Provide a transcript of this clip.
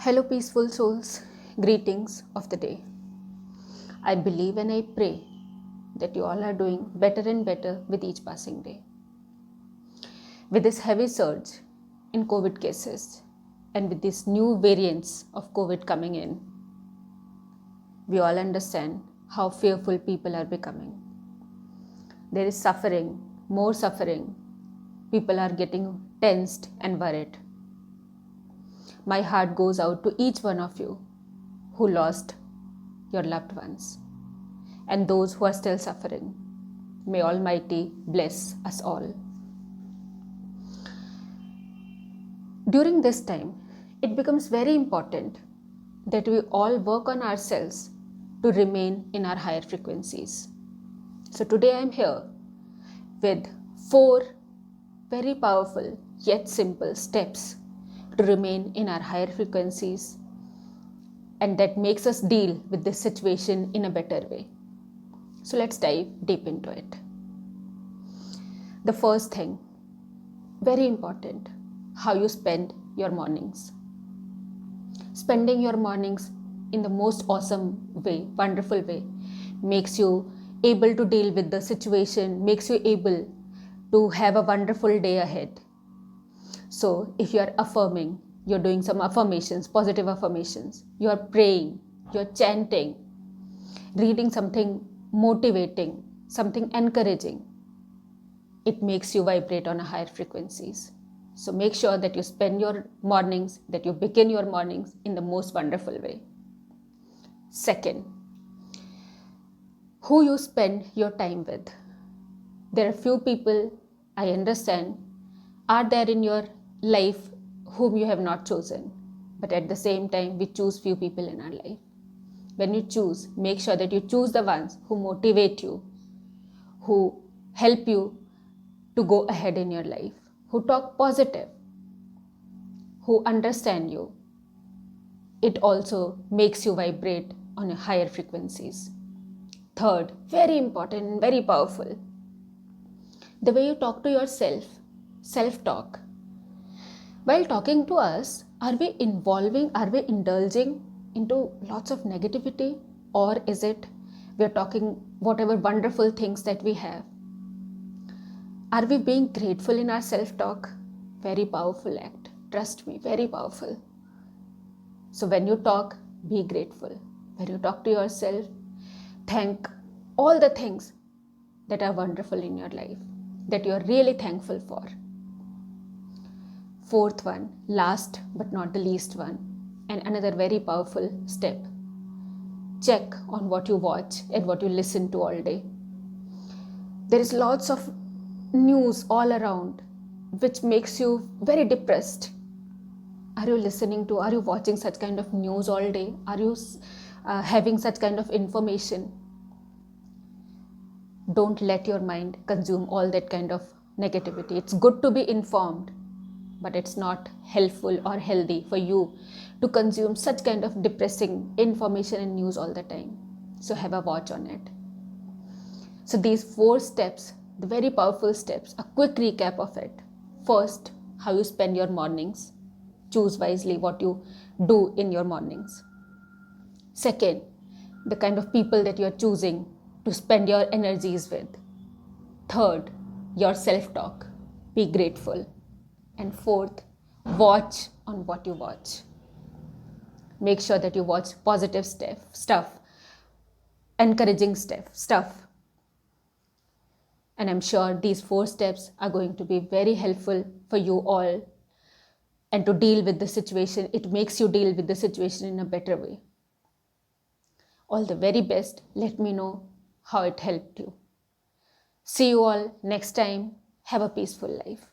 Hello, peaceful souls. Greetings of the day. I believe and I pray that you all are doing better and better with each passing day. With this heavy surge in COVID cases and with these new variants of COVID coming in, we all understand how fearful people are becoming. There is suffering, more suffering. People are getting tensed and worried. My heart goes out to each one of you who lost your loved ones and those who are still suffering. May Almighty bless us all. During this time, it becomes very important that we all work on ourselves to remain in our higher frequencies. So today I am here with 4 very powerful yet simple steps to remain in our higher frequencies, and that makes us deal with this situation in a better way. So let's dive deep into it. The first thing, very important, how you spend your mornings. Spending your mornings in the most awesome way, wonderful way, makes you able to deal with the situation, makes you able to have a wonderful day ahead. So if you are affirming, you're doing some affirmations, positive affirmations, you are praying, you're chanting, reading something motivating, something encouraging, it makes you vibrate on a higher frequencies. So make sure that you spend your mornings, that you begin your mornings in the most wonderful way. Second, who you spend your time with. There are few people, I understand, are there in your life whom you have not chosen. But at the same time, we choose few people in our life. When you choose, make sure that you choose the ones who motivate you, who help you to go ahead in your life, who talk positive, who understand you. It also makes you vibrate on a higher frequencies. Third, very important and very powerful, the way you talk to yourself, self-talk. While talking to us, are we indulging into lots of negativity, or is it we're talking whatever wonderful things that we have? Are we being grateful in our self-talk? Very powerful act. Trust me, very powerful. So when you talk, be grateful. When you talk to yourself, thank all the things that are wonderful in your life, that you're really thankful for. Fourth one, last but not the least one, and another very powerful step. Check on what you watch and what you listen to all day. There is lots of news all around which makes you very depressed. Are you listening to, are you watching such kind of news all day? Are you having such kind of information? Don't let your mind consume all that kind of negativity. It's good to be informed, but it's not helpful or healthy for you to consume such kind of depressing information and news all the time. So have a watch on it. So these 4 steps, the very powerful steps, a quick recap of it. First, how you spend your mornings. Choose wisely what you do in your mornings. Second, the kind of people that you're choosing to spend your energies with. Third, your self-talk. Be grateful. And fourth, watch on what you watch. Make sure that you watch positive stuff, encouraging stuff. And I'm sure these 4 steps are going to be very helpful for you all, and to deal with the situation. It makes you deal with the situation in a better way. All the very best. Let me know how it helped you. See you all next time. Have a peaceful life.